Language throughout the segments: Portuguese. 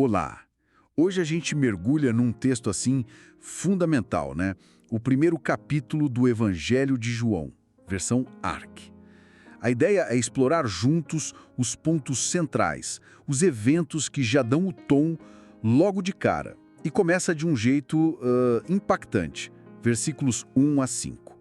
Olá! Hoje a gente mergulha num texto assim fundamental, né? O primeiro capítulo do Evangelho de João, versão ARC. A ideia é explorar juntos os pontos centrais, os eventos que já dão o tom logo de cara. E começa de um jeito impactante, versículos 1 a 5.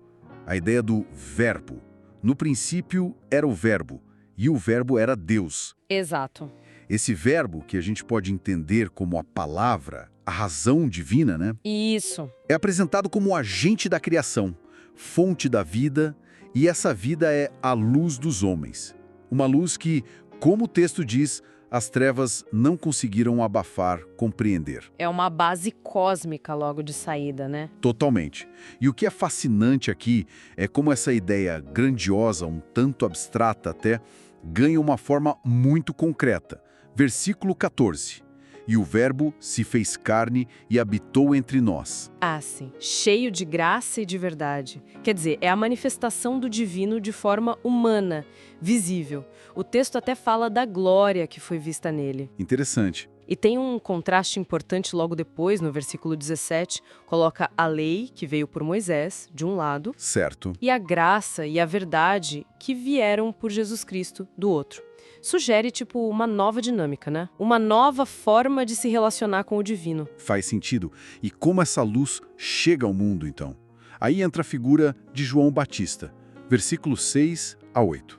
A ideia do verbo. No princípio era o verbo, e o verbo era Deus. Exato. Esse verbo, que a gente pode entender como a palavra, a razão divina, né? Isso. É apresentado como o agente da criação, fonte da vida, e essa vida é a luz dos homens. Uma luz que, como o texto diz, as trevas não conseguiram abafar, compreender. É uma base cósmica logo de saída, né? Totalmente. E o que é fascinante aqui é como essa ideia grandiosa, um tanto abstrata até, ganha uma forma muito concreta. Versículo 14. E o Verbo se fez carne e habitou entre nós. Ah, sim. Cheio de graça e de verdade. Quer dizer, é a manifestação do divino de forma humana, visível. O texto até fala da glória que foi vista nele. Interessante. E tem um contraste importante logo depois, no versículo 17, coloca a lei, que veio por Moisés, de um lado, Certo. e a graça e a verdade, que vieram por Jesus Cristo, do outro. Sugere, tipo, uma nova dinâmica, né? Uma nova forma de se relacionar com o divino. Faz sentido. E como essa luz chega ao mundo, então? Aí entra a figura de João Batista. Versículos 6 a 8.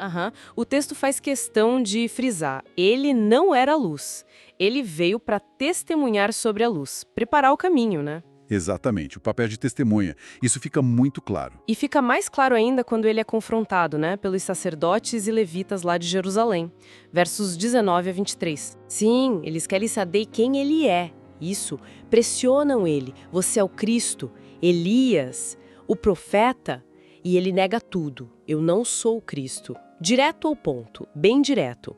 O texto faz questão de frisar. Ele não era a luz. Ele veio para testemunhar sobre a luz. Preparar o caminho, né? Exatamente, o papel de testemunha. Isso fica muito claro. E fica mais claro ainda quando ele é confrontado, né, pelos sacerdotes e levitas lá de Jerusalém. Versos 19 a 23. Sim, eles querem saber quem ele é. Isso, pressionam ele. Você é o Cristo, Elias, o profeta? E ele nega tudo. Eu não sou o Cristo. Direto ao ponto, bem direto.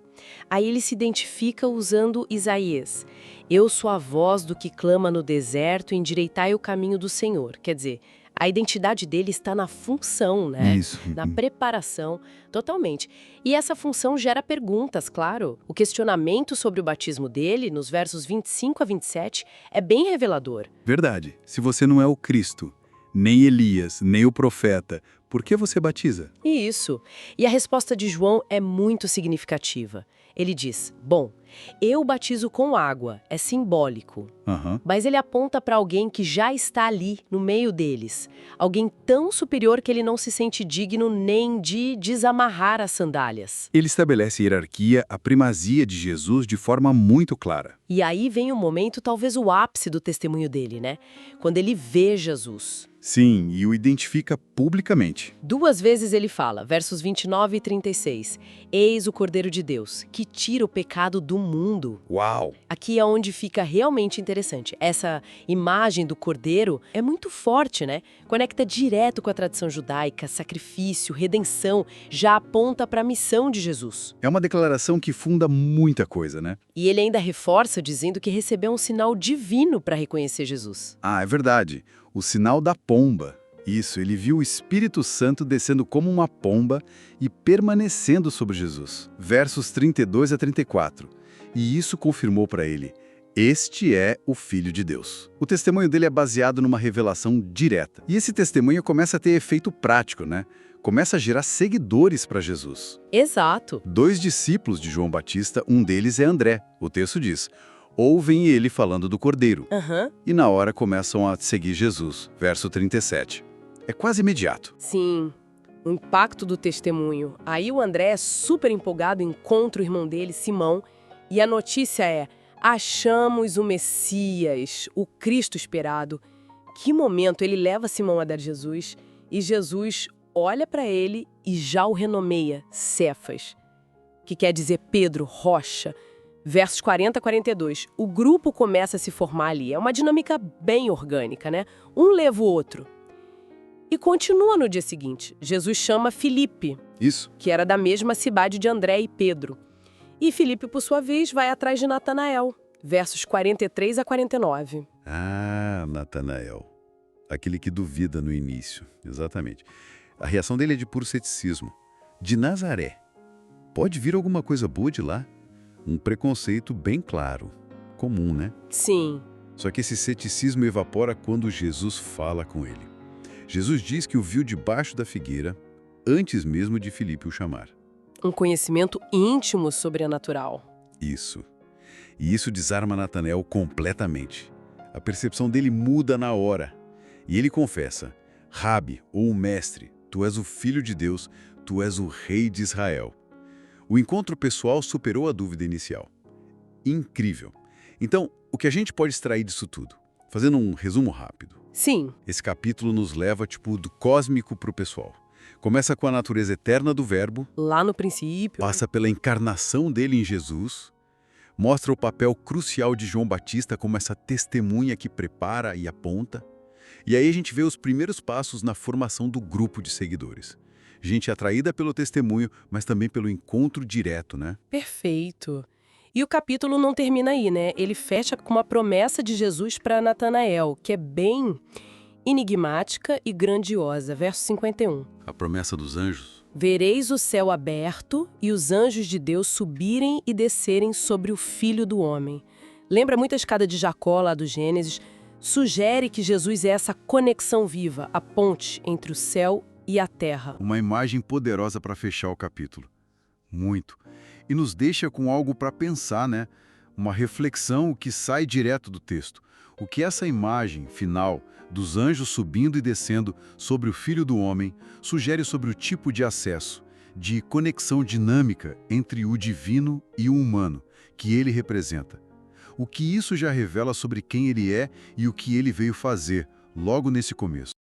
Aí ele se identifica usando Isaías. Eu sou a voz do que clama no deserto, endireitai o caminho do Senhor. Quer dizer, a identidade dele está na função, né? Isso. Na preparação, totalmente. E essa função gera perguntas, claro. O questionamento sobre o batismo dele, nos versos 25 a 27, é bem revelador. Verdade. Se você não é o Cristo, nem Elias, nem o profeta, por que você batiza? Isso. E a resposta de João é muito significativa. Ele diz, bom, eu batizo com água, é simbólico. Mas ele aponta para alguém que já está ali, no meio deles. Alguém tão superior que ele não se sente digno nem de desamarrar as sandálias. Ele estabelece a hierarquia, a primazia de Jesus de forma muito clara. E aí vem o momento, talvez o ápice do testemunho dele, né? Quando ele vê Jesus. Sim, e o identifica publicamente. 2 vezes ele fala, versos 29 e 36. Eis o Cordeiro de Deus, que tira o pecado do mundo. Uau! Aqui é onde fica realmente interessante. Essa imagem do Cordeiro é muito forte, né? Conecta direto com a tradição judaica, sacrifício, redenção, já aponta para a missão de Jesus. É uma declaração que funda muita coisa, né? E ele ainda reforça dizendo que recebeu um sinal divino para reconhecer Jesus. Ah, é verdade. O sinal da pomba. Isso, ele viu o Espírito Santo descendo como uma pomba e permanecendo sobre Jesus. Versos 32 a 34. E isso confirmou para ele: este é o Filho de Deus. O testemunho dele é baseado numa revelação direta. E esse testemunho começa a ter efeito prático, né? Começa a gerar seguidores para Jesus. Exato. 2 discípulos de João Batista, um deles é André. O texto diz: ouvem ele falando do Cordeiro. E na hora começam a seguir Jesus. Verso 37. É quase imediato. Sim, o impacto do testemunho. Aí o André é super empolgado, encontra o irmão dele, Simão, e a notícia é: achamos o Messias, o Cristo esperado. Que momento! Ele leva Simão a dar Jesus, e Jesus olha para ele e já o renomeia Cefas, que quer dizer Pedro, rocha. Versos 40 a 42. O grupo começa a se formar ali. É uma dinâmica bem orgânica, né? Um leva o outro. E continua no dia seguinte. Jesus chama Filipe, Isso. que era da mesma cidade de André e Pedro. E Filipe, por sua vez, vai atrás de Natanael. Versos 43 a 49. Ah, Natanael. Aquele que duvida no início. Exatamente. A reação dele é de puro ceticismo. De Nazaré. Pode vir alguma coisa boa de lá? Um preconceito bem claro. comum, né? Sim. Só que esse ceticismo evapora quando Jesus fala com ele. Jesus diz que o viu debaixo da figueira, antes mesmo de Filipe o chamar. Um conhecimento íntimo sobrenatural. Isso. E isso desarma Natanael completamente. A percepção dele muda na hora. E ele confessa: Rabi, ou mestre, tu és o Filho de Deus, tu és o Rei de Israel. O encontro pessoal superou a dúvida inicial. Incrível. Então, o que a gente pode extrair disso tudo? Fazendo um resumo rápido. Sim. Esse capítulo nos leva, do cósmico para o pessoal. Começa com a natureza eterna do Verbo, Lá no princípio. passa pela encarnação dele em Jesus, mostra o papel crucial de João Batista como essa testemunha que prepara e aponta, e aí a gente vê os primeiros passos na formação do grupo de seguidores. Gente atraída pelo testemunho, mas também pelo encontro direto, né? Perfeito. E o capítulo não termina aí, né? Ele fecha com uma promessa de Jesus para Natanael, que é bem enigmática e grandiosa. Verso 51. A promessa dos anjos. Vereis o céu aberto e os anjos de Deus subirem e descerem sobre o Filho do Homem. Lembra muito a escada de Jacó, lá do Gênesis? Sugere que Jesus é essa conexão viva, a ponte entre o céu e a terra. Uma imagem poderosa para fechar o capítulo. Muito. E nos deixa com algo para pensar, né? Uma reflexão que sai direto do texto. O que essa imagem final dos anjos subindo e descendo sobre o Filho do Homem sugere sobre o tipo de acesso, de conexão dinâmica entre o divino e o humano que ele representa. O que isso já revela sobre quem ele é e o que ele veio fazer logo nesse começo.